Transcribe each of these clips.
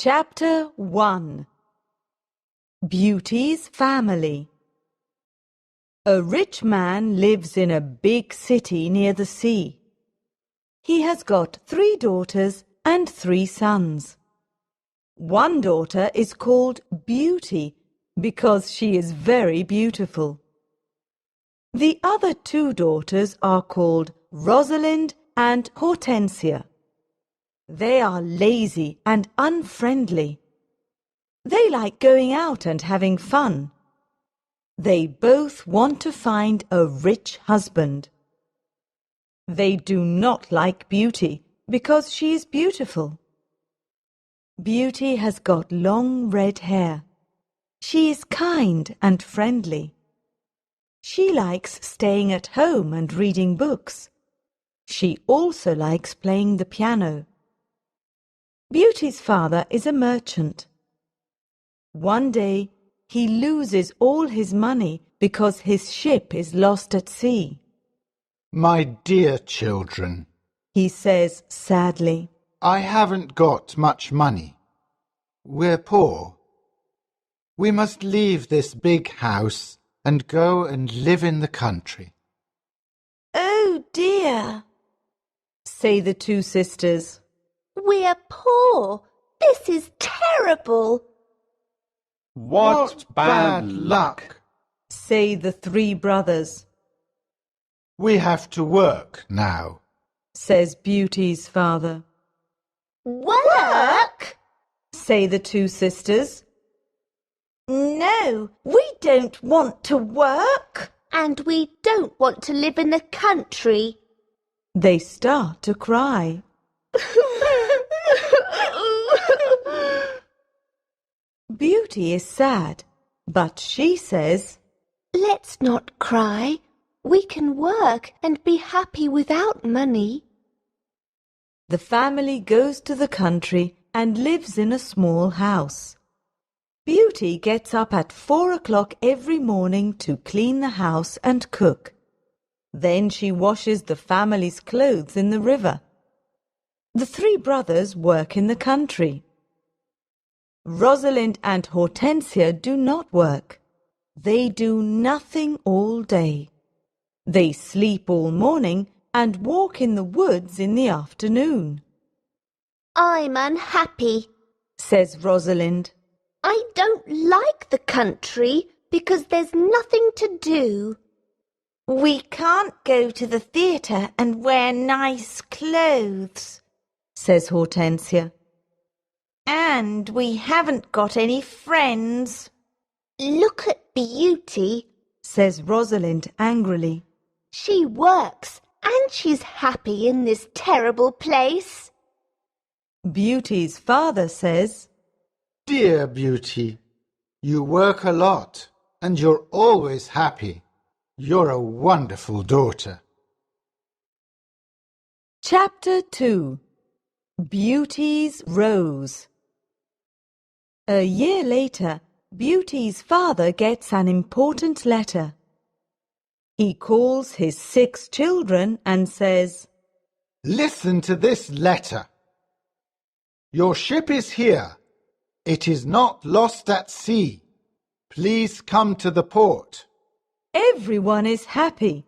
Chapter 1. Beauty's Family. A rich man lives in a big city near the sea. He has got 3 daughters and 3 sons. One daughter is called Beauty because she is very beautiful. The other 2 daughters are called Rosalind and Hortensia. They are lazy and unfriendly. They like going out and having fun. They both want to find a rich husband. They do not like Beauty because she is beautiful. Beauty has got long red hair. She is kind and friendly. She likes staying at home and reading books. She also likes playing the piano. Beauty's father is a merchant. One day, he loses all his money because his ship is lost at sea. My dear children, He says sadly, I haven't got much money. We're poor. We must leave this big house and go and live in the country. Oh dear, say the 2 sisters. we're poor. This is terrible. What bad luck! Say the 3 brothers, We have to work now. says Beauty's father. Work? Say the 2 sisters. No, we don't want to work. And we don't want to live in the country. They start to cry. Beauty is sad, but she says, Let's not cry. We can work and be happy without money. the family goes to the country and lives in a small house. Beauty gets up at 4 o'clock every morning to clean the house and cook. Then she washes the family's clothes in the river. The 3 brothers work in the country. Rosalind and Hortensia do not work. They do nothing all day. They sleep all morning and walk in the woods in the afternoon, I'm unhappy. says Rosalind. I don't like the country because there's nothing to do. We can't go to the theatre and wear nice clothes, says Hortensia. and we haven't got any friends. Look at Beauty. Says Rosalind angrily. She works and she's happy in this terrible place. Beauty's father says, Dear Beauty, you work a lot and you're always happy. You're a wonderful daughter. Chapter 2. Beauty's Rose. A year later, Beauty's father gets an important letter. He calls his 6 children and says, Listen to this letter. Your ship is here. It is not lost at sea. Please come to the port. Everyone is happy,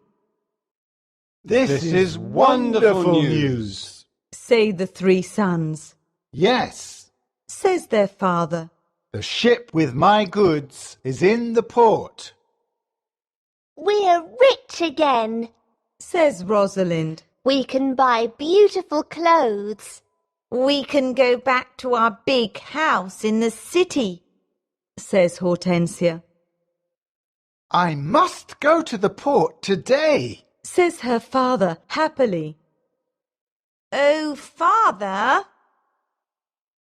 This is wonderful news. say the 3 sons. Yes, Says their father. the ship with my goods is in the port. We're rich again. Says Rosalind. We can buy beautiful clothes. We can go back to our big house in the city. Says Hortensia. I must go to the port today. Says her father happily. Oh, Father,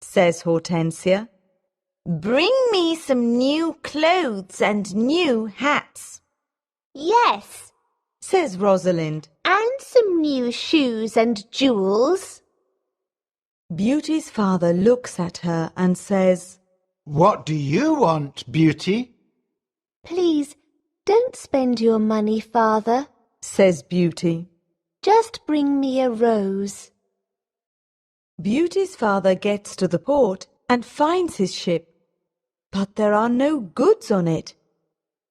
Says Hortensia. bring me some new clothes and new hats. Yes, Says Rosalind. and some new shoes and jewels. Beauty's father looks at her and says, What do you want, Beauty? Please, don't spend your money, Father. says Beauty. Just bring me a rose. Beauty's father gets to the port and finds his ship, but there are no goods on it.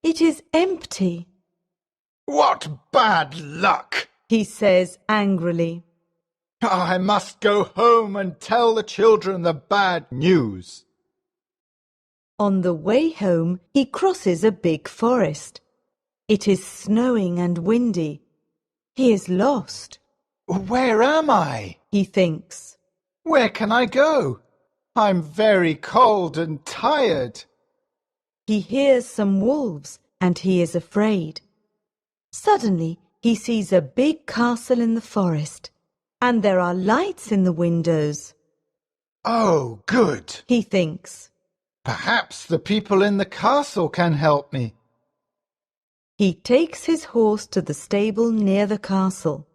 It is empty. What bad luck! He says angrily. I must go home and tell the children the bad news. On the way home, he crosses a big forest. It is snowing and windy. He is lost. Where am I? He thinks. Where can I go? I'm very cold and tired. He hears some wolves and he is afraid. Suddenly, he sees a big castle in the forest, and there are lights in the windows. Oh, good. He thinks. Perhaps the people in the castle can help me. He takes his horse to the stable near the castle.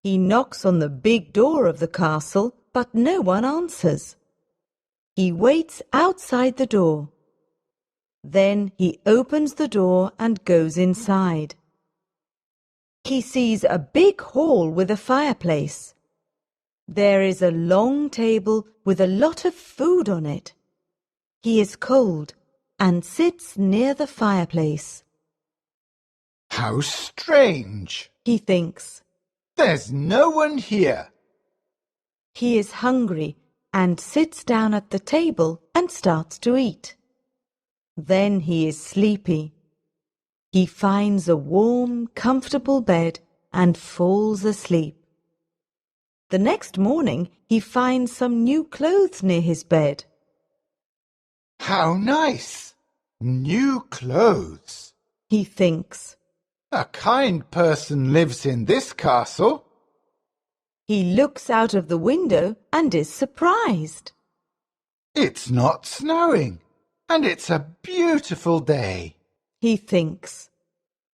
He knocks on the big door of the castle, but no one answers. He waits outside the door. Then he opens the door and goes inside. He sees a big hall with a fireplace. There is a long table with a lot of food on it. He is cold and sits near the fireplace. How strange, He thinks. There's no one here. He is hungry and sits down at the table and starts to eat. Then he is sleepy. He finds a warm, comfortable bed and falls asleep. The next morning, he finds some new clothes near his bed. How nice! New clothes. He thinks. A kind person lives in this castle. He looks out of the window and is surprised. It's not snowing, and it's a beautiful day. He thinks.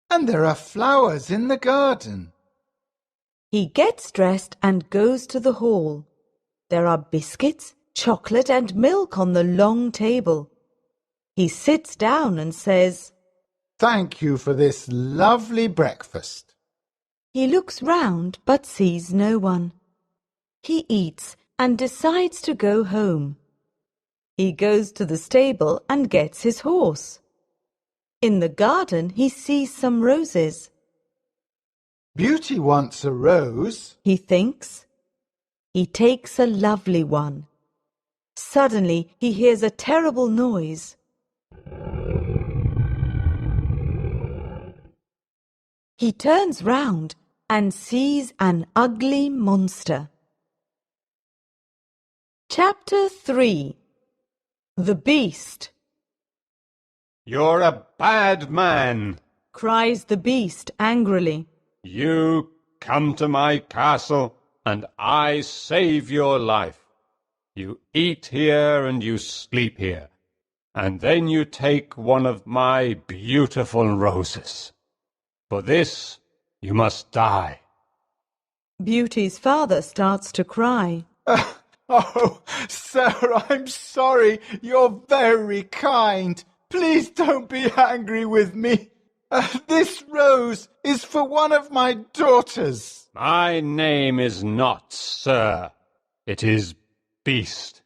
And there are flowers in the garden. He gets dressed and goes to the hall. There are biscuits, chocolate and milk on the long table. He sits down and says, Thank you for this lovely breakfast. He looks round but sees no one. He eats and decides to go home. He goes to the stable and gets his horse. In the garden he sees some roses. Beauty wants a rose. He thinks. He takes a lovely one. Suddenly he hears a terrible noise. He turns round and sees an ugly monster. Chapter 3. The Beast. You're a bad man. Cries the beast angrily. You come to my castle and I save your life. You eat here and you sleep here, and then you take one of my beautiful roses. For this you must die. Beauty's father starts to cry. Oh, sir, I'm sorry. You're very kind. Please don't be angry with me. This rose is for one of my daughters. My name is not Sir. It is Beast.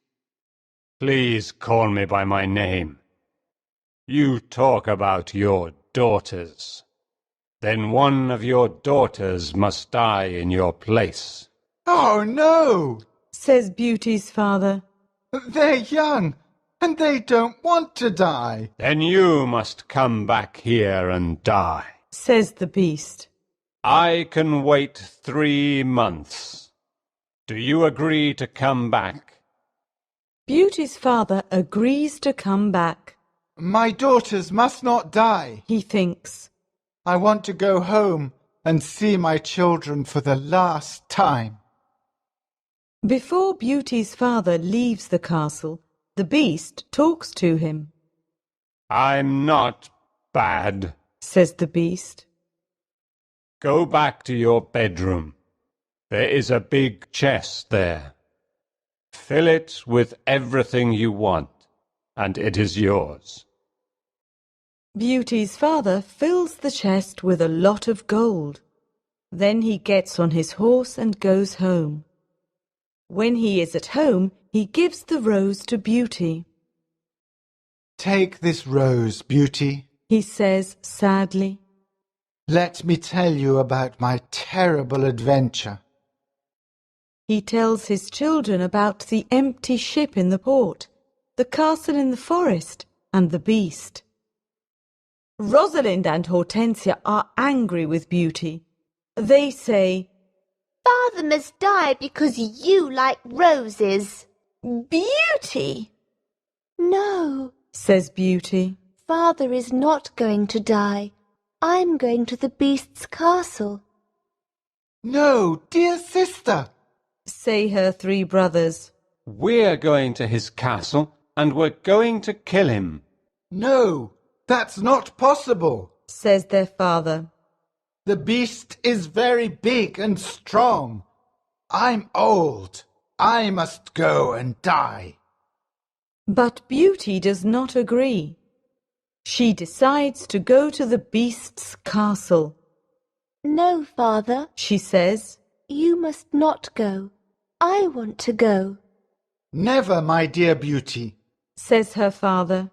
Please call me by my name. You talk about your daughters. Then one of your daughters must die in your place. Oh, no, Says Beauty's father. they're young and they don't want to die. Then you must come back here and die. Says the beast. I can wait 3 months. Do you agree to come back? Beauty's father agrees to come back. My daughters must not die. He thinks. I want to go home and see my children for the last time. Before Beauty's father leaves the castle, the beast talks to him. I'm not bad. Says the beast. Go back to your bedroom. There is a big chest there. Fill it with everything you want, and it is yours. Beauty's father fills the chest with a lot of gold. Then he gets on his horse and goes home. When he is at home, he gives the rose to Beauty. Take this rose, Beauty. He says sadly. Let me tell you about my terrible adventure. He tells his children about the empty ship in the port, the castle in the forest, and the beast. Rosalind and Hortensia are angry with Beauty. They say, Father must die because you like roses. Beauty! No, Says Beauty. Father is not going to die. I'm going to the beast's castle. No, dear sister. Say her 3 brothers. We're going to his castle, and we're going to kill him. No, that's not possible. Says their father. The beast is very big and strong. I'm old. I must go and die. But Beauty does not agree. She decides to go to the beast's castle. No, Father, She says, you must not go. I want to go. Never, my dear Beauty. says her father.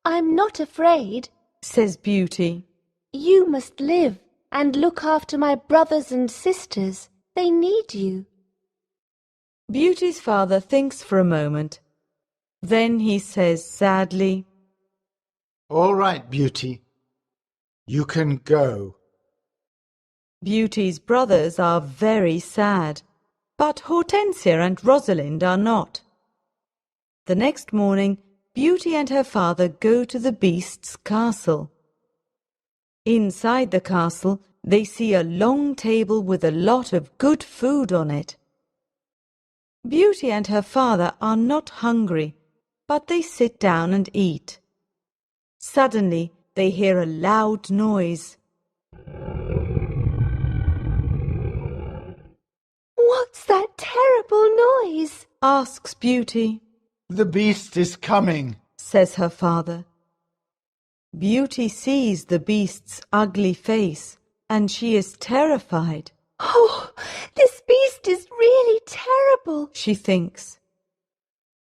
I'm not afraid. Says Beauty. You must live and look after my brothers and sisters. They need you. Beauty's father thinks for a moment. Then he says sadly, All right, Beauty. You can go. Beauty's brothers are very sad, but Hortensia and Rosalind are not. The next morning, Beauty and her father go to the beast's castle. Inside the castle, they see a long table with a lot of good food on it. Beauty and her father are not hungry, but they sit down and eat. Suddenly, they hear a loud noise. What's that terrible noise? Asks Beauty. The beast is coming. Says her father. Beauty sees the beast's ugly face, and she is terrified. Oh, this beast is really terrible. She thinks.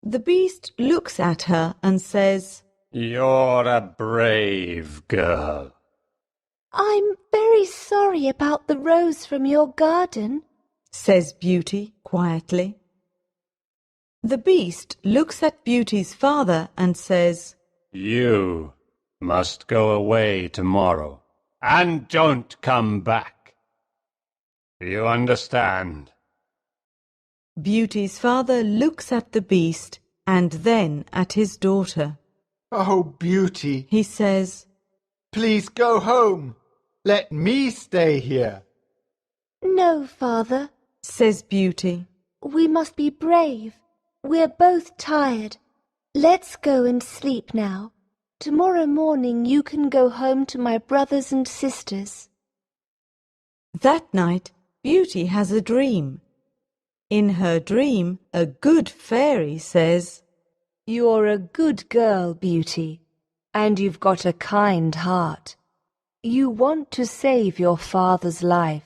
The beast looks at her and says, You're a brave girl. I'm very sorry about the rose from your garden. says Beauty quietly. The beast looks at Beauty's father and says, You must go away tomorrow, and don't come back. Do you understand? Beauty's father looks at the beast and then at his daughter. Oh, Beauty, He says, please go home. Let me stay here. No, Father, says Beauty. we must be brave. We're both tired. Let's go and sleep now. Tomorrow morning you can go home to my brothers and sisters. That night, Beauty has a dream. In her dream, a good fairy says, You're a good girl, Beauty, and you've got a kind heart. You want to save your father's life.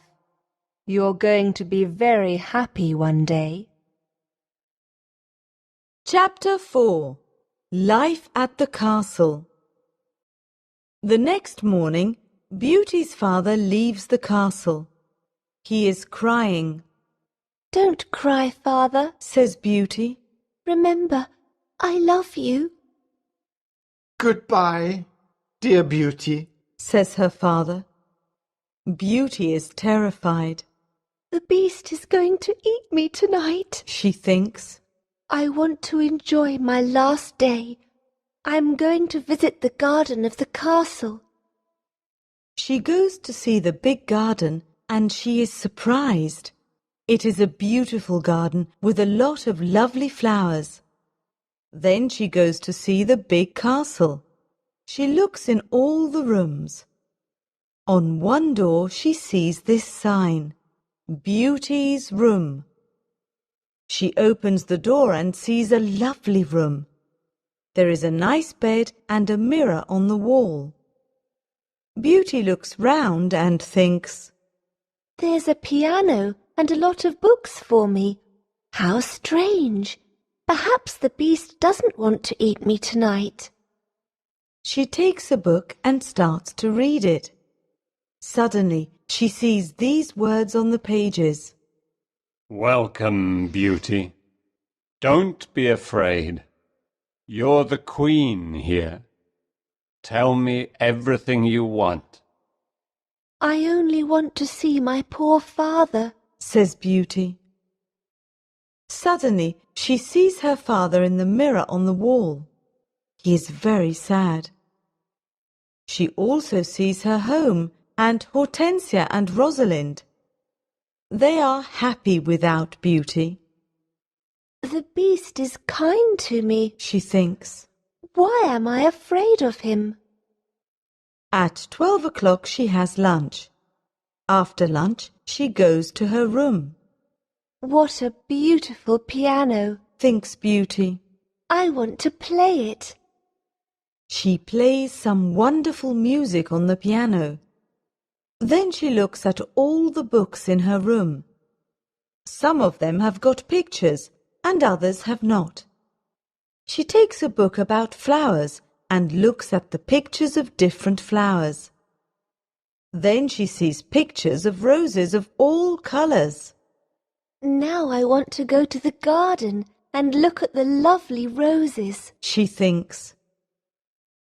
You're going to be very happy one day. Chapter 4. Life at the Castle. The next morning, Beauty's father leaves the castle. He is crying. Don't cry, Father. Says Beauty. Remember, I love you. Goodbye, dear Beauty. Says her father. Beauty is terrified. The beast is going to eat me tonight. She thinks. I want to enjoy my last day. I'm going to visit the garden of the castle. She goes to see the big garden and she is surprised. It is a beautiful garden with a lot of lovely flowers. Then she goes to see the big castle. She looks in all the rooms. On one door she sees this sign, Beauty's Room. She opens the door and sees a lovely room. There is a nice bed and a mirror on the wall. Beauty looks round and thinks, There's a piano and a lot of books for me. How strange! Perhaps the beast doesn't want to eat me tonight. She takes a book and starts to read it. Suddenly, she sees these words on the pages. Welcome, Beauty. Don't be afraid. You're the queen here. Tell me everything you want. I only want to see my poor father, Says Beauty. Suddenly, she sees her father in the mirror on the wall. He is very sad. She also sees her home and Hortensia and Rosalind. They are happy without Beauty. The beast is kind to me. She thinks. Why am I afraid of him? At 12 o'clock she has lunch. After lunch she goes to her room. What a beautiful piano. Thinks Beauty. I want to play it. She plays some wonderful music on the piano. Then she looks at all the books in her room. Some of them have got pictures and others have not. She takes a book about flowers and looks at the pictures of different flowers. Then she sees pictures of roses of all colours. Now I want to go to the garden and look at the lovely roses. She thinks.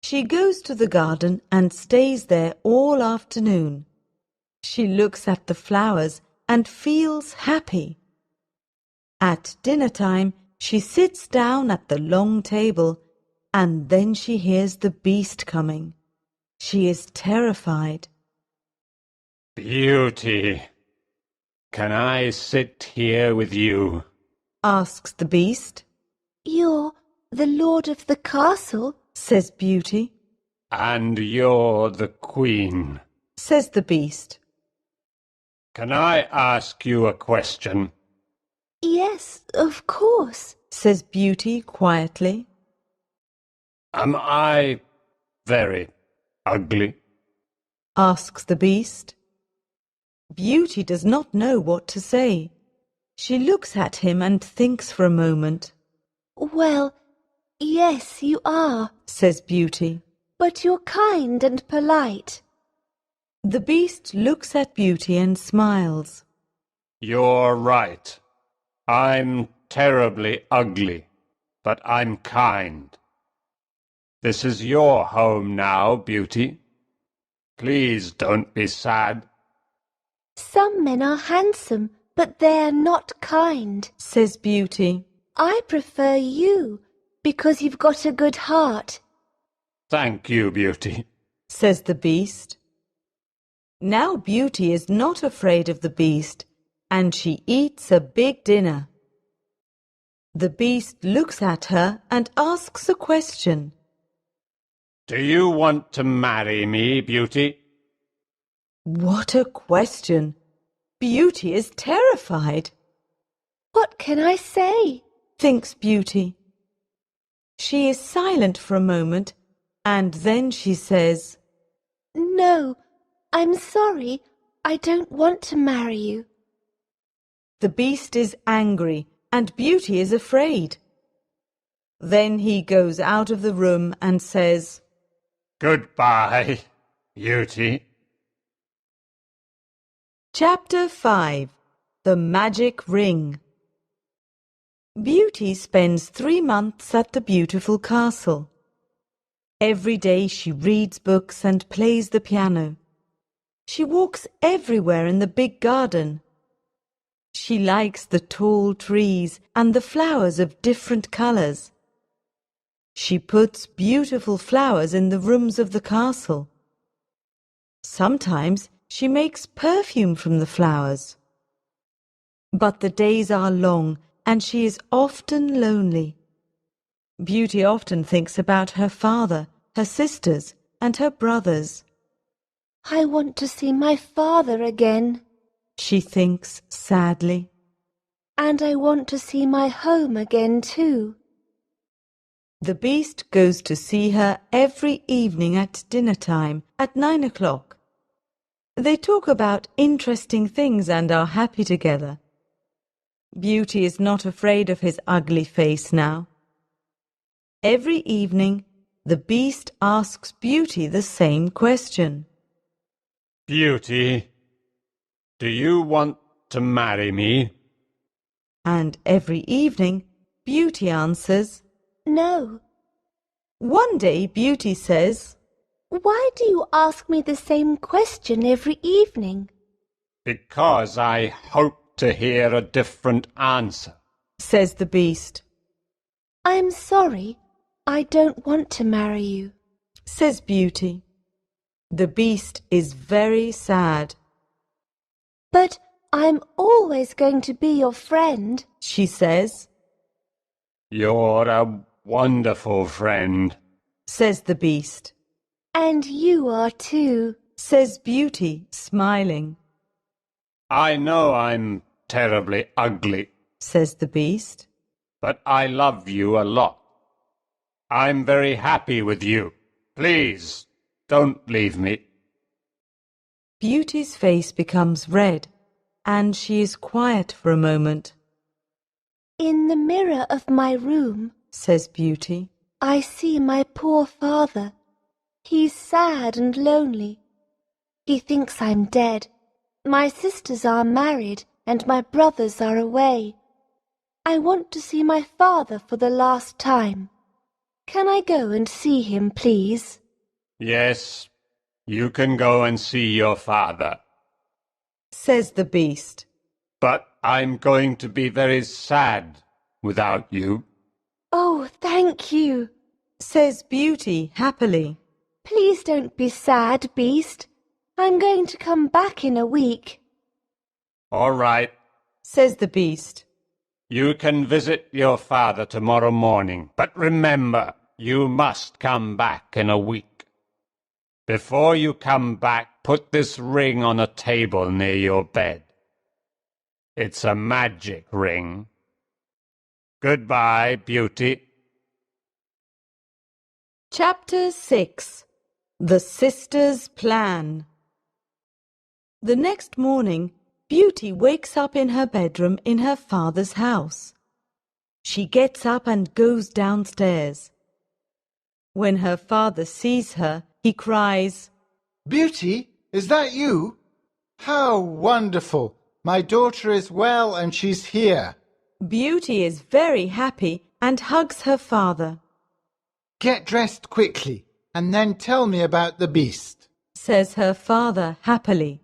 She goes to the garden and stays there all afternoon. She looks at the flowers and feels happy. At dinner time, she sits down at the long table and then she hears the beast coming. She is terrified. Beauty, can I sit here with you? Asks the beast. You're the lord of the castle? Says Beauty. And you're the queen. Says the beast. Can I ask you a question? Yes, of course. Says Beauty quietly. Am I very ugly? Asks the beast. Beauty does not know what to say. She looks at him and thinks for a moment. Well, yes, you are, Says Beauty. but you're kind and polite. The beast looks at Beauty and smiles. You're right. I'm terribly ugly, but I'm kind. This is your home now, Beauty. Please don't be sad. Some men are handsome, but they're not kind. Says Beauty. I prefer you because you've got a good heart. Thank you, Beauty. Says the beast. Now Beauty is not afraid of the beast, and she eats a big dinner. The beast looks at her and asks a question. Do you want to marry me, Beauty? What a question! Beauty is terrified. What can I say? Thinks Beauty. She is silent for a moment, and then she says, No, I'm sorry. I don't want to marry you. The beast is angry and Beauty is afraid. Then he goes out of the room and says, Goodbye, Beauty. Chapter 5. The Magic Ring. Beauty spends 3 months at the beautiful castle. Every day she reads books and plays the piano. She walks everywhere in the big garden. She likes the tall trees and the flowers of different colours. She puts beautiful flowers in the rooms of the castle. Sometimes she makes perfume from the flowers. But the days are long and she is often lonely. Beauty often thinks about her father, her sisters, and her brothers. I want to see my father again. She thinks sadly. And I want to see my home again too. The beast goes to see her every evening at dinner time at 9 o'clock. They talk about interesting things and are happy together. Beauty is not afraid of his ugly face now. Every evening, the Beast asks Beauty the same question. Beauty, do you want to marry me? And every evening, Beauty answers, No. One day Beauty says, Why do you ask me the same question every evening? Because I hope to hear a different answer. says the Beast. I'm sorry. I don't want to marry you, says Beauty. The Beast is very sad. But I'm always going to be your friend, She says, You're a wonderful friend. says the Beast. and you are too. Says Beauty, smiling, I know I'm terribly ugly, says the Beast. but I love you a lot. I'm very happy with you. Please, don't leave me. Beauty's face becomes red, and she is quiet for a moment. In the mirror of my room, Says Beauty. I see my poor father. He's sad and lonely. He thinks I'm dead. My sisters are married and my brothers are away. I want to see my father for the last time. Can I go and see him, please? Yes, you can go and see your father. Says the Beast. But I'm going to be very sad without you. Oh, thank you. Says Beauty happily. Please don't be sad, Beast. I'm going to come back in a week. All right, Says the Beast. you can visit your father tomorrow morning, but remember, you must come back in a week. Before you come back, put this ring on a table near your bed. It's a magic ring. Goodbye, Beauty. Chapter 6. The Sisters' Plan. The next morning, Beauty wakes up in her bedroom in her father's house. She gets up and goes downstairs. When her father sees her, he cries, Beauty, is that you? How wonderful! My daughter is well and she's here. Beauty is very happy and hugs her father. Get dressed quickly and then tell me about the Beast. Says her father happily.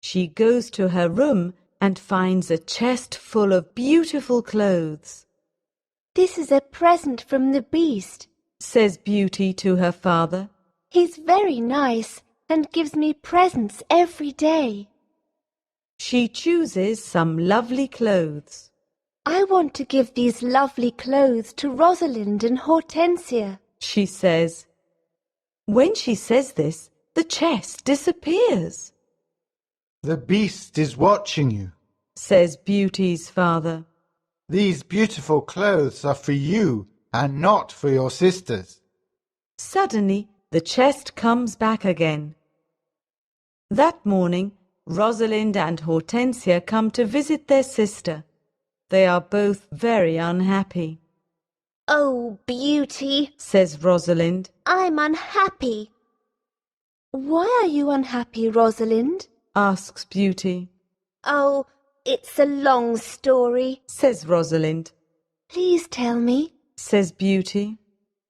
She goes to her room and finds a chest full of beautiful clothes. This is a present from the Beast. Says Beauty to her father. He's very nice and gives me presents every day. She chooses some lovely clothes. I want to give these lovely clothes to Rosalind and Hortensia. She says. When she says this, the chest disappears. The Beast is watching you. Says Beauty's father. These beautiful clothes are for you and not for your sisters. Suddenly, the chest comes back again. That morning, Rosalind and Hortensia come to visit their sister. They are both very unhappy. Oh, Beauty, Says Rosalind. I'm unhappy. Why are you unhappy, Rosalind? Asks Beauty. Oh, it's a long story. Says Rosalind. Please tell me. Says Beauty.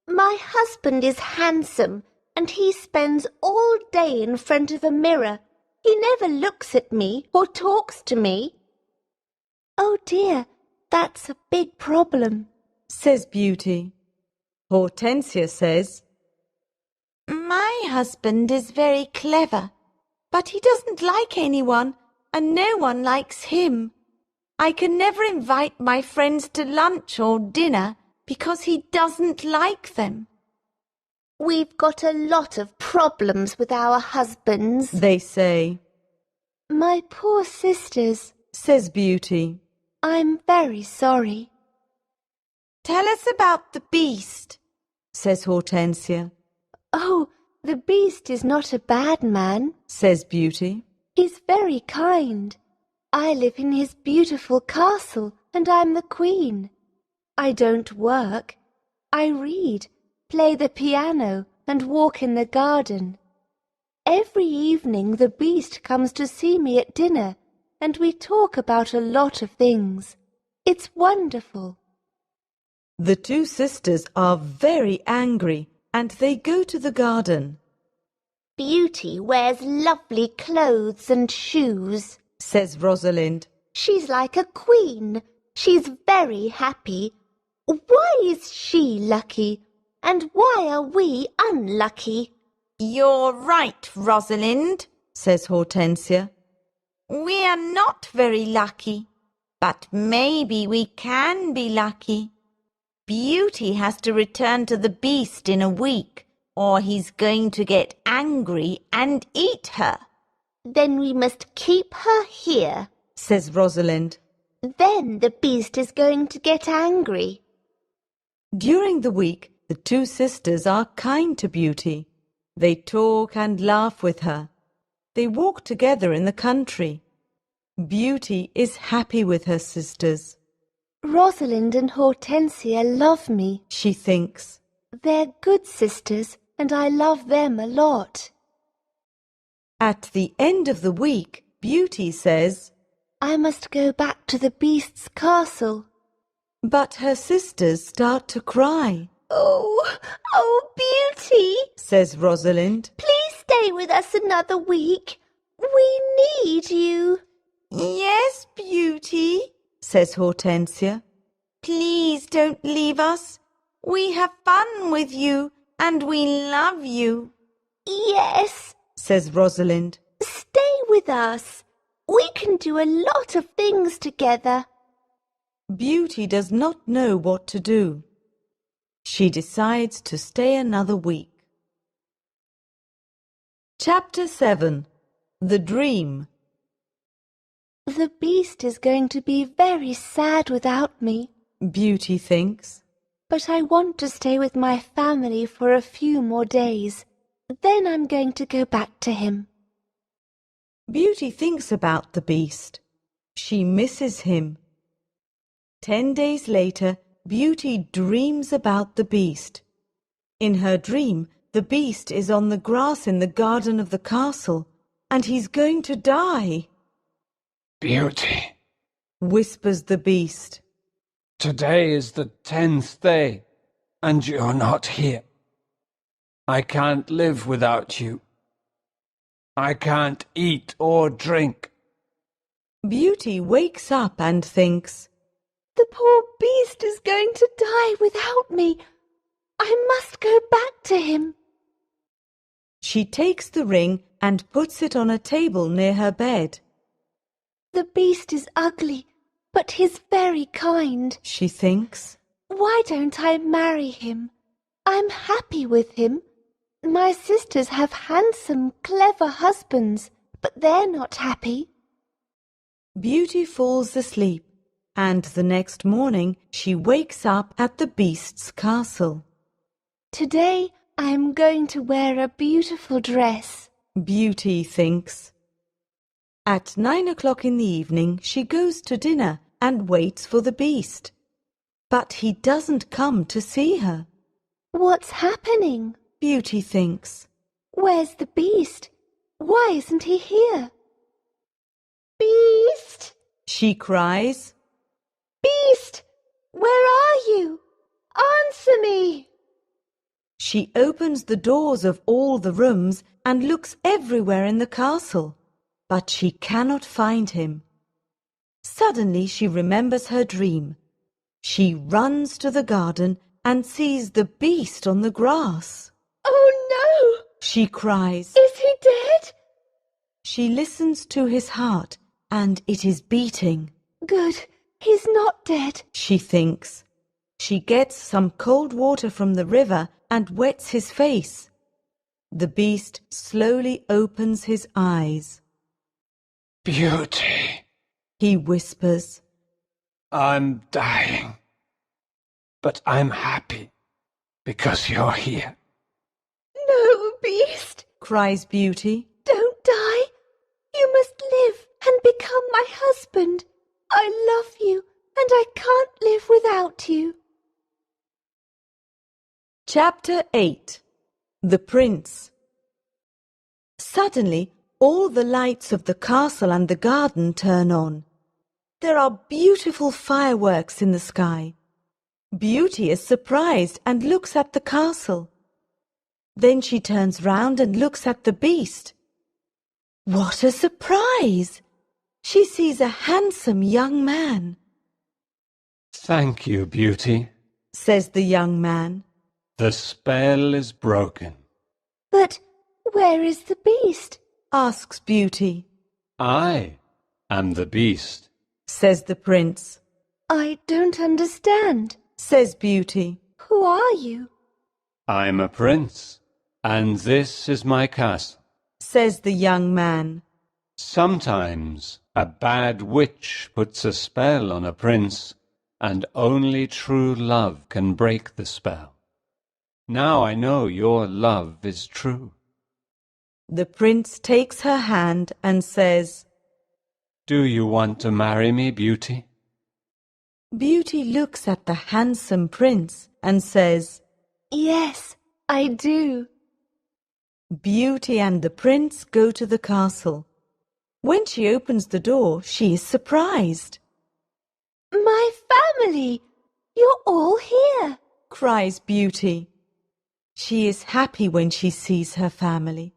My husband is handsome and he spends all day in front of a mirror. He never looks at me or talks to me. Oh dear, that's a big problem. Says Beauty. Hortensia says, My husband is very clever, but he doesn't like anyone, and no one likes him. I can never invite my friends to lunch or dinner because he doesn't like them. We've got a lot of problems with our husbands. They say. My poor sisters, Says Beauty. I'm very sorry. Tell us about the Beast, says Hortensia. Oh, the Beast is not a bad man. Says Beauty. He's very kind. I live in his beautiful castle, and I'm the queen. I don't work. I read, play the piano, and walk in the garden. Every evening the beast comes to see me at dinner, and we talk about a lot of things. It's wonderful. The two sisters are very angry and they go to the garden. Beauty wears lovely clothes and shoes, Says Rosalind. She's like a queen. She's very happy. Why is she lucky? And why are we unlucky? You're right, Rosalind, says Hortensia. We are not very lucky, but maybe we can be lucky. Beauty has to return to the beast in a week, or he's going to get angry and eat her. Then we must keep her here. Says Rosalind. Then the beast is going to get angry. During the week, the two sisters are kind to Beauty. They talk and laugh with her. They walk together in the country. Beauty is happy with her sisters. Rosalind and Hortensia love me. She thinks. They're good sisters, and I love them a lot. At the end of the week, Beauty says, I must go back to the beast's castle. but her sisters start to cry. Oh, Beauty, Says Rosalind. please stay with us another week. We need you. Yes, Beauty, says Hortensia. Please don't leave us. We have fun with you and we love you, Yes, says Rosalind. stay with us. We can do a lot of things together. Beauty does not know what to do. She decides to stay another week. Chapter 7. The Dream. The beast is going to be very sad without me, Beauty thinks. but I want to stay with my family for a few more days. Then I'm going to go back to him. Beauty thinks about the beast. She misses him. 10 days later, Beauty dreams about the beast. In her dream, the beast is on the grass in the garden of the castle, and he's going to die, Beauty, whispers the beast. today is the 10th day, and you're not here. I can't live without you. I can't eat or drink. Beauty wakes up and thinks, The poor beast is going to die without me. I must go back to him. she takes the ring and puts it on a table near her bed. The beast is ugly, but he's very kind. She thinks. Why don't I marry him? I'm happy with him. My sisters have handsome, clever husbands, but they're not happy. Beauty falls asleep, and the next morning she wakes up at the beast's castle. Today I'm going to wear a beautiful dress. Beauty thinks. At 9 o'clock in the evening she goes to dinner and waits for the beast. But he doesn't come to see her. What's happening? Beauty thinks. Where's the beast? Why isn't he here? Beast, She cries. Beast, where are you? Answer me. She opens the doors of all the rooms and looks everywhere in the castle, but she cannot find him. Suddenly she remembers her dream. She runs to the garden and sees the beast on the grass. Oh no, She cries. is he dead? She listens to his heart and it is beating. Good, he's not dead. She thinks. She gets some cold water from the river and wets his face. The beast slowly opens his eyes. Beauty, He whispers. I'm dying. But I'm happy because you're here. No, Beast, Cries Beauty. Don't die. You must live and become my husband. I love you, and I can't live without you. Chapter 8. The Prince. Suddenly, all the lights of the castle and the garden turn on. There are beautiful fireworks in the sky. Beauty is surprised and looks at the castle. Then she turns round and looks at the beast. What a surprise! She sees a handsome young man. Thank you, Beauty. Says the young man. The spell is broken. But where is the beast? Asks Beauty. I am the beast. Says the prince. I don't understand. Says Beauty. Who are you? I'm a prince, and this is my castle. Says the young man. Sometimes a bad witch puts a spell on a prince, and only true love can break the spell. Now I know your love is true. The prince takes her hand and says, Do you want to marry me, Beauty? Beauty looks at the handsome prince and says, Yes, I do. Beauty and the prince go to the castle. When she opens the door, she is surprised. My family! You're all here! Cries Beauty. She is happy when she sees her family.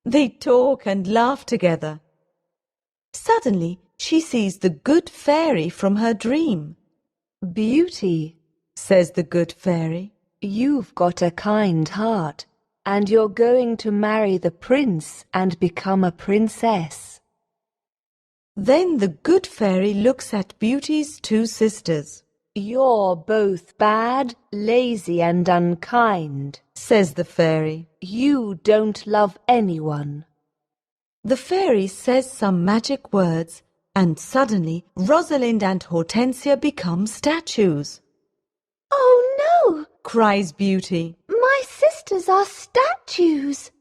They talk and laugh together. Suddenly, she sees the good fairy from her dream. Beauty, Says the good fairy. you've got a kind heart, and you're going to marry the prince and become a princess. Then the good fairy looks at Beauty's two sisters. You're both bad, lazy, and unkind. Says the fairy. You don't love anyone. The fairy says some magic words, and suddenly Rosalind and Hortensia become statues. Oh no! Cries Beauty. My sisters are statues!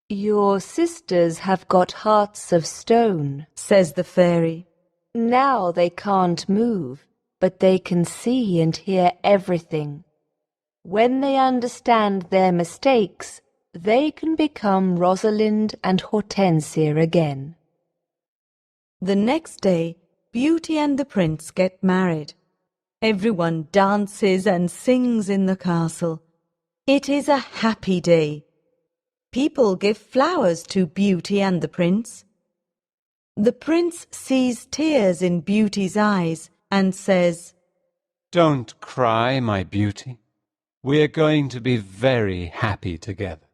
Your sisters have got hearts of stone. Says the fairy. Now they can't move, but they can see and hear everything. When they understand their mistakes, they can become Rosalind and Hortensia again. The next day, Beauty and the prince get married. Everyone dances and sings in the castle. It is a happy day. People give flowers to Beauty and the prince. The prince sees tears in Beauty's eyes and says, Don't cry, my beauty. We're going to be very happy together.